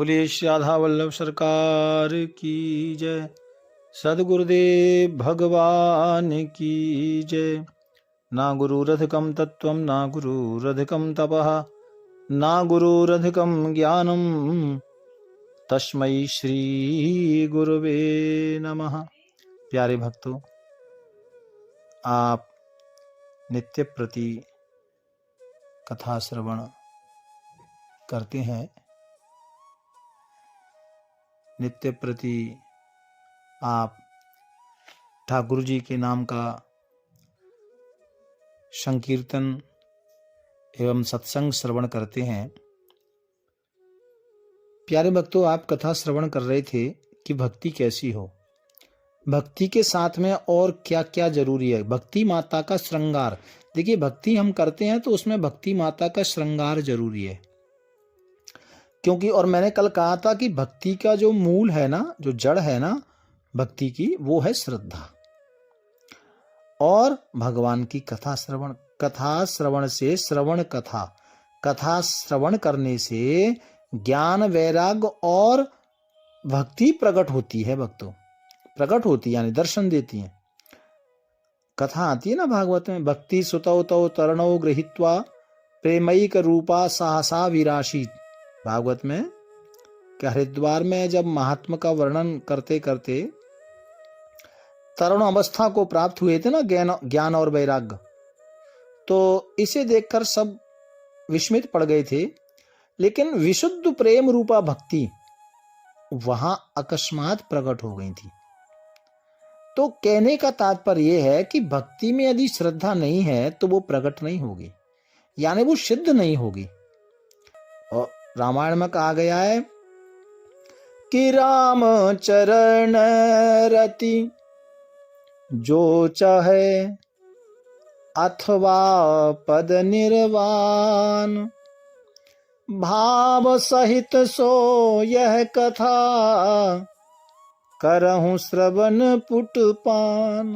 बोलिए श्री राधा वल्लभ सरकार की जय। सद्गुरुदेव भगवान की जय। ना गुरुरधिकं तत्त्वं ना गुरुरधिकं तपः ना गुरुरधिकं ज्ञानं तस्मै श्री गुरुवे नमः। प्यारे भक्तों, आप नित्य प्रति कथा श्रवण करते हैं। नित्य प्रति आप ठाकुर जी के नाम का संकीर्तन एवं सत्संग श्रवण करते हैं। प्यारे भक्तों, आप कथा श्रवण कर रहे थे कि भक्ति कैसी हो, भक्ति के साथ में और क्या क्या जरूरी है। भक्ति माता का श्रृंगार, देखिए भक्ति हम करते हैं तो उसमें भक्ति माता का श्रृंगार जरूरी है, क्योंकि और मैंने कल कहा था कि भक्ति का जो मूल है ना, जो जड़ है ना भक्ति की, वो है श्रद्धा और भगवान की कथा श्रवण। कथा श्रवण से श्रवण कथा श्रवण करने से ज्ञान वैराग्य और भक्ति प्रकट होती है। भक्तों प्रकट होती है यानी दर्शन देती है। कथा आती है ना भागवत में, भक्ति सुतौ तौ तरणौ गृहीत्वा प्रेमैक रूपा सहसा विराशित। भागवत में कि हरिद्वार में जब महात्मा का वर्णन करते करते तरुण अवस्था को प्राप्त हुए थे ना, ज्ञान और वैराग्य, तो इसे देखकर सब विस्मित पड़ गए थे। लेकिन विशुद्ध प्रेम रूपा भक्ति वहां अकस्मात प्रकट हो गई थी। तो कहने का तात्पर्य यह है कि भक्ति में यदि श्रद्धा नहीं है तो वो प्रकट नहीं होगी, यानी वो सिद्ध नहीं होगी। और रामायण में कहा गया है कि राम चरण रति जो चाहे अथवा पद निर्वाण, भाव सहित सो यह कथा करहूं श्रवण पुटपान।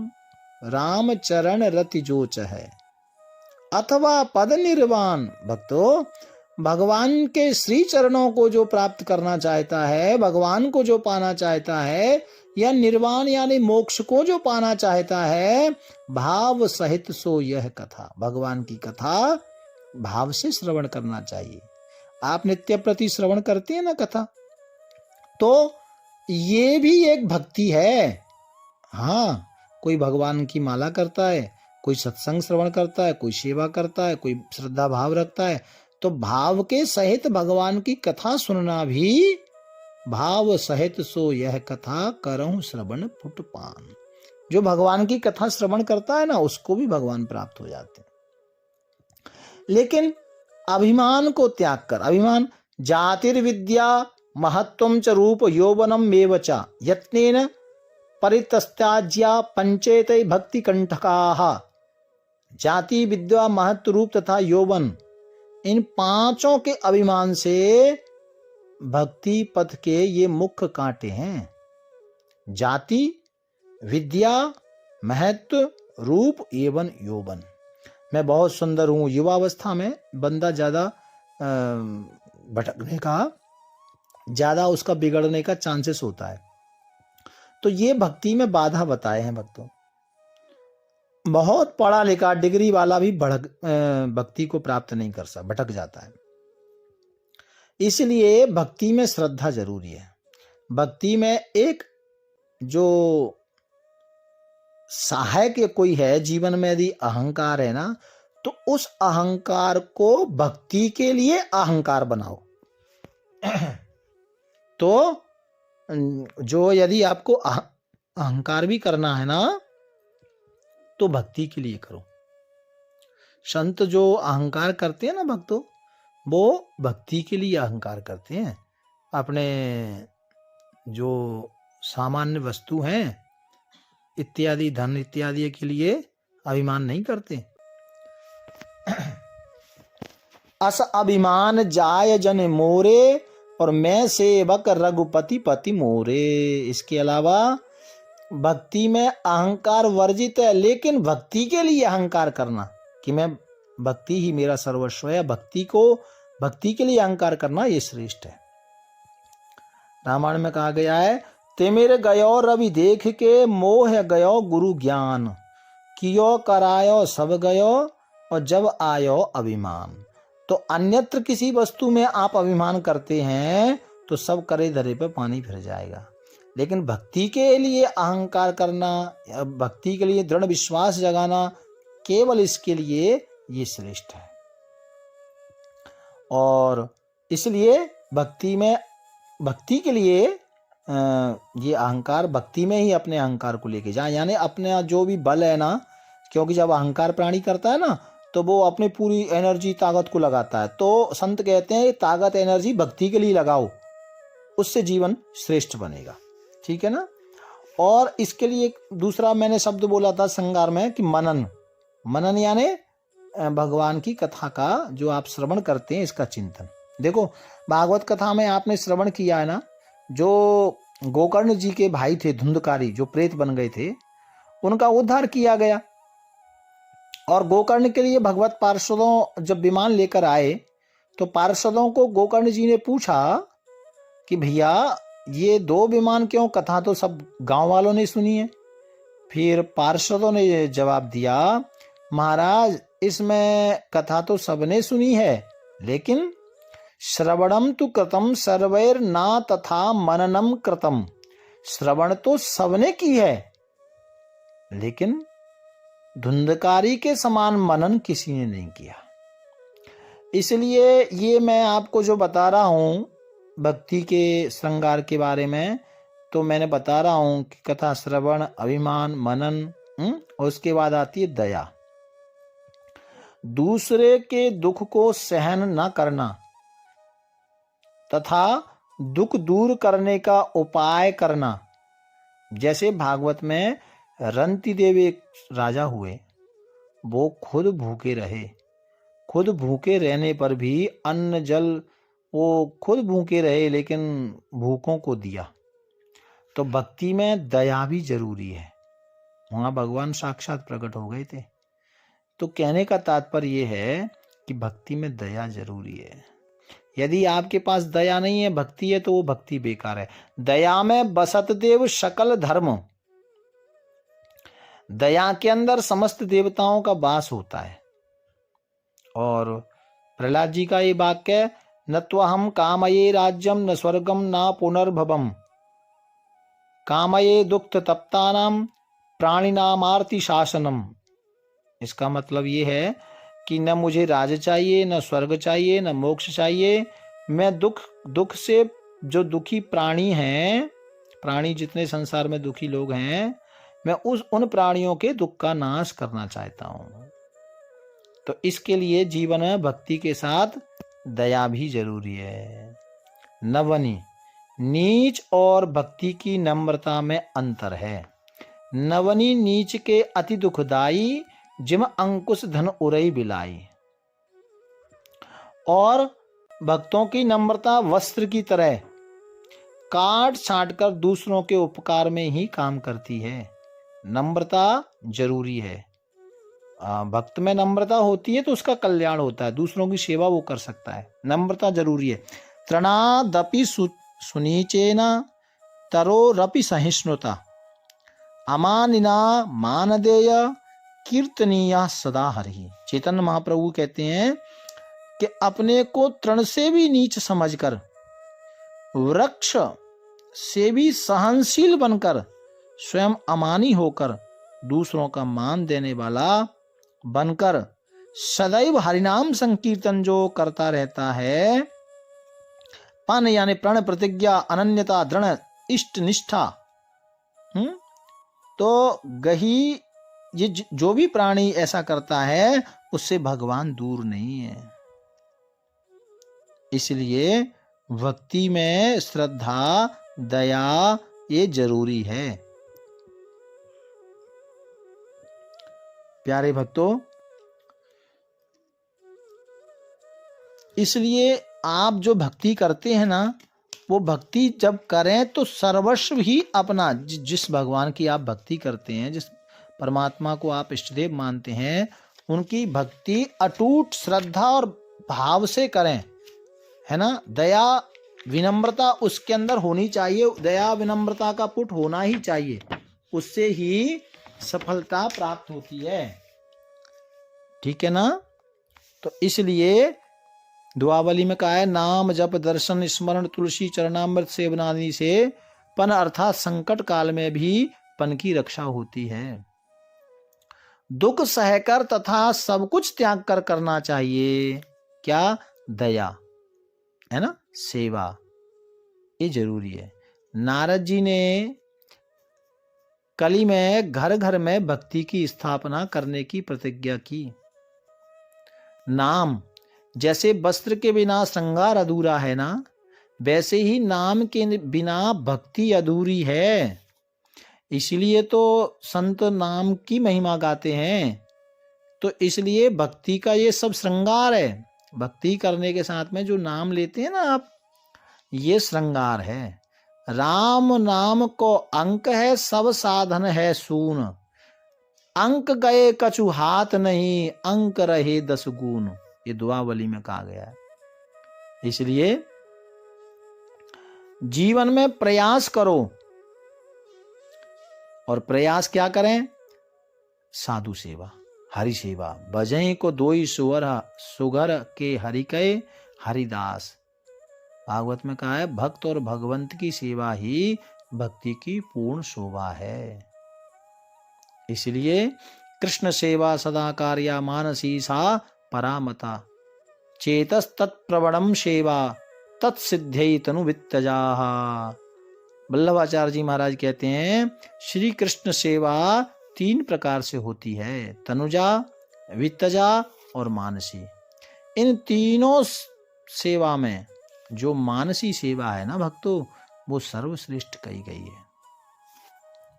राम चरण रति जो चाहे अथवा पद निर्वाण। भक्तों, भगवान के श्री चरणों को जो प्राप्त करना चाहता है, भगवान को जो पाना चाहता है, या निर्वाण यानी मोक्ष को जो पाना चाहता है, भाव सहित सो यह कथा। भगवान की कथा भाव से श्रवण करना चाहिए। आप नित्य प्रति श्रवण करते हैं ना कथा, तो ये भी एक भक्ति है। हाँ, कोई भगवान की माला करता है, कोई सत्संग श्रवण करता है, कोई सेवा करता है, कोई श्रद्धा भाव रखता है, तो भाव के सहित भगवान की कथा सुनना भी भाव सहित सो यह कथा करहूं श्रवण पुटपान। जो भगवान की कथा श्रवण करता है ना, उसको भी भगवान प्राप्त हो जाते हैं। लेकिन अभिमान को त्याग कर, अभिमान जातिर्विद्या महत्वं च रूप यौवनम मेव च यत्नेन परितस्त्याज्या पंचेतै भक्ति कंठकाः। जाति, विद्या, महत्व, रूप तथा यौवन, इन पांचों के अभिमान से भक्ति पथ के ये मुख्य कांटे हैं। जाति, विद्या, महत्व, रूप एवं यौवन। मैं बहुत सुंदर हूं, युवावस्था में बंदा ज्यादा भटकने का, ज्यादा उसका बिगड़ने का चांसेस होता है। तो ये भक्ति में बाधा बताए हैं भक्तों। बहुत पढ़ा लिखा डिग्री वाला भी भक्ति को प्राप्त नहीं कर सकता, भटक जाता है। इसलिए भक्ति में श्रद्धा जरूरी है। भक्ति में एक जो सहायक कोई है जीवन में, यदि अहंकार है ना, तो उस अहंकार को भक्ति के लिए अहंकार बनाओ। तो जो यदि आपको अहंकार भी करना है ना, तो भक्ति के लिए करो। संत जो अहंकार करते हैं ना भक्तों, वो भक्ति के लिए अहंकार करते हैं। अपने जो सामान्य वस्तु हैं इत्यादि, धन इत्यादि के लिए अभिमान नहीं करते। अस अभिमान जाय जन मोरे और मैं सेवक रघुपति पति मोरे। इसके अलावा भक्ति में अहंकार वर्जित है, लेकिन भक्ति के लिए अहंकार करना कि मैं भक्ति ही मेरा सर्वस्व है, भक्ति के लिए अहंकार करना ये श्रेष्ठ है। रामायण में कहा गया है, तिमिर गयो रवि देख के, मोह गयो गुरु ज्ञान, कियो करायो सब गयो, और जब आयो अभिमान। तो अन्यत्र किसी वस्तु में आप अभिमान करते हैं तो सब करे धरे पे पानी फिर जाएगा। लेकिन भक्ति के लिए अहंकार करना, भक्ति के लिए दृढ़ विश्वास जगाना, केवल इसके लिए ये श्रेष्ठ है। और इसलिए भक्ति के लिए ये अहंकार, भक्ति में ही अपने अहंकार को लेके जाए, यानी अपने जो भी बल है ना, क्योंकि जब अहंकार प्राणी करता है ना तो वो अपनी पूरी एनर्जी ताकत को लगाता है। तो संत कहते हैं ताकत एनर्जी भक्ति के लिए लगाओ, उससे जीवन श्रेष्ठ बनेगा। ठीक है ना। और इसके लिए दूसरा मैंने शब्द बोला था श्रृंगार में कि मनन यानी भगवान की कथा का जो आप श्रवण करते हैं इसका चिंतन। देखो भागवत कथा में आपने श्रवण किया है ना, जो गोकर्ण जी के भाई थे धुंधकारी, जो प्रेत बन गए थे, उनका उद्धार किया गया। और गोकर्ण के लिए भगवत पार्षदों जब विमान लेकर आए तो पार्षदों को गोकर्ण जी ने पूछा कि भैया ये 2 विमान क्यों, कथा तो सब गांव वालों ने सुनी है। फिर पार्षदों ने जवाब दिया, महाराज इसमें कथा तो सबने सुनी है, लेकिन श्रवणम तु कृतम सर्वैर ना तथा मननम कृतम, श्रवण तो सबने की है, लेकिन धुंधकारी के समान मनन किसी ने नहीं किया। इसलिए ये मैं आपको जो बता रहा हूं भक्ति के श्रृंगार के बारे में, तो मैंने बता रहा हूं कि कथा श्रवण, अभिमान, मनन, और उसके बाद आती है दया। दूसरे के दुख को सहन न करना तथा दुख दूर करने का उपाय करना। जैसे भागवत में रंती देव एक राजा हुए, वो खुद भूखे रहे, खुद भूखे रहने पर भी अन्न जल वो खुद भूखे रहे, लेकिन भूखों को दिया। तो भक्ति में दया भी जरूरी है। वहां भगवान साक्षात प्रकट हो गए थे। तो कहने का तात्पर्य ये है कि भक्ति में दया जरूरी है। यदि आपके पास दया नहीं है, भक्ति है, तो वो भक्ति बेकार है। दया में बसत देव सकल धर्म, दया के अंदर समस्त देवताओं का वास होता है। और प्रहलाद जी का ये वाक्य, न त्वहम कामये राज्यम न स्वर्गम न पुनर्भवम, कामये दुख तप्तानाम प्राणिनामार्ति शासनम। इसका मतलब ये है कि न मुझे राज चाहिए, न स्वर्ग चाहिए, न मोक्ष चाहिए। मैं दुख से जो दुखी प्राणी हैं, प्राणी जितने संसार में दुखी लोग हैं, मैं उन प्राणियों के दुख का नाश करना चाहता हूं। तो इसके लिए जीवन में भक्ति के साथ दया भी जरूरी है। नवनी, नीच और भक्ति की नम्रता में अंतर है। नवनी नीच के अति दुखदाई, जिम अंकुश धन उरई बिलाई। और भक्तों की नम्रता वस्त्र की तरह काट छाट कर दूसरों के उपकार में ही काम करती है। नम्रता जरूरी है। भक्त में नम्रता होती है तो उसका कल्याण होता है, दूसरों की सेवा वो कर सकता है। नम्रता जरूरी है। तृणादपि सुनीचेना तरो रपि सहिष्णुता, अमानिना मानदेय कीर्तनीया सदा हरि। चैतन्य महाप्रभु कहते हैं कि अपने को तृण से भी नीच समझकर, वृक्ष से भी सहनशील बनकर, स्वयं अमानी होकर, दूसरों का मान देने वाला बनकर, सदैव हरिनाम संकीर्तन जो करता रहता है, पन यानी प्रण, प्रतिज्ञा, अनन्यता, दृढ़ इष्ट निष्ठा, तो गही ये जो भी प्राणी ऐसा करता है उससे भगवान दूर नहीं है। इसलिए भक्ति में श्रद्धा, दया ये जरूरी है। प्यारे भक्तों, इसलिए आप जो भक्ति करते हैं ना, वो भक्ति जब करें तो सर्वस्व ही अपना, जिस भगवान की आप भक्ति करते हैं, जिस परमात्मा को आप इष्टदेव मानते हैं, उनकी भक्ति अटूट श्रद्धा और भाव से करें, है ना। दया विनम्रता उसके अंदर होनी चाहिए, दया विनम्रता का पुट होना ही चाहिए, उससे ही सफलता प्राप्त होती है। ठीक है ना। तो इसलिए दुआवली में कहा है, नाम जप दर्शन स्मरण तुलसी चरणामृत सेवनादि से पन अर्थात संकट काल में भी पन की रक्षा होती है। दुख सहकर तथा सब कुछ त्याग कर करना चाहिए क्या? दया, है ना, सेवा, ये जरूरी है। नारद जी ने कली में घर घर में भक्ति की स्थापना करने की प्रतिज्ञा की। नाम, जैसे वस्त्र के बिना श्रृंगार अधूरा है ना, वैसे ही नाम के बिना भक्ति अधूरी है। इसलिए तो संत नाम की महिमा गाते हैं। तो इसलिए भक्ति का ये सब श्रृंगार है। भक्ति करने के साथ में जो नाम लेते हैं ना आप, ये श्रृंगार है। राम नाम को अंक है, सब साधन है सून। अंक गए कछु हाथ नहीं, अंक रहे 10 गुण। ये दुआवली में कहा गया है। इसलिए जीवन में प्रयास करो। और प्रयास क्या करें? साधु सेवा, हरि सेवा। बजई को दोई सुगर के हरि कहे हरिदास। भागवत में कहा है, भक्त और भगवंत की सेवा ही भक्ति की पूर्ण शोभा है। इसलिए कृष्ण सेवा सदा कार्या मानसी सा परामता। चेतस तत्प्रवणम सेवा तत्सिद्ध्यै तनु वित्तजाः। वल्लभाचार्य जी महाराज कहते हैं, श्री कृष्ण सेवा 3 प्रकार से होती है, तनुजा, वित्तजा और मानसी। इन तीनों सेवा में जो मानसी सेवा है ना भक्तों, वो सर्वश्रेष्ठ कही गई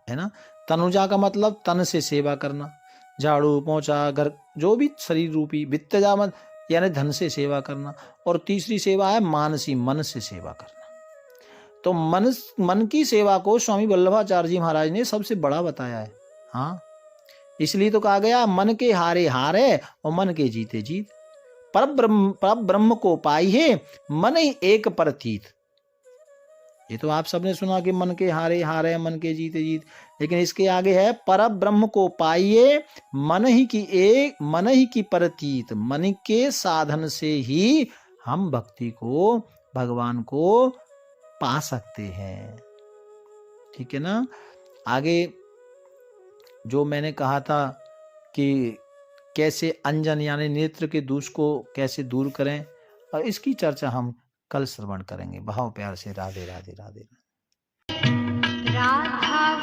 है ना। तनुजा का मतलब तन से सेवा करना, झाड़ू पोंछा घर जो भी शरीर रूपी। वित्तजा मत यानी धन से सेवा करना। और तीसरी सेवा है मानसी, मन से सेवा करना। तो मन की सेवा को स्वामी वल्लभाचार्य जी महाराज ने सबसे बड़ा बताया है। हाँ, इसलिए तो कहा गया, मन के हारे हार है और मन के जीते जीत। पर ब्रह्म को पाई है, मन ही एक परतीत। ये तो आप सबने सुना कि मन के हारे हार है, मन के जीते जीत। लेकिन इसके आगे है, पर ब्रह्म को पाइए, मन ही की परतीत। मन के साधन से ही हम भक्ति को, भगवान को पा सकते हैं। ठीक है ना। आगे जो मैंने कहा था कि कैसे अंजन यानी नेत्र के दोष को कैसे दूर करें, और इसकी चर्चा हम कल श्रवण करेंगे। भाव प्यार से राधे राधे राधे। राधा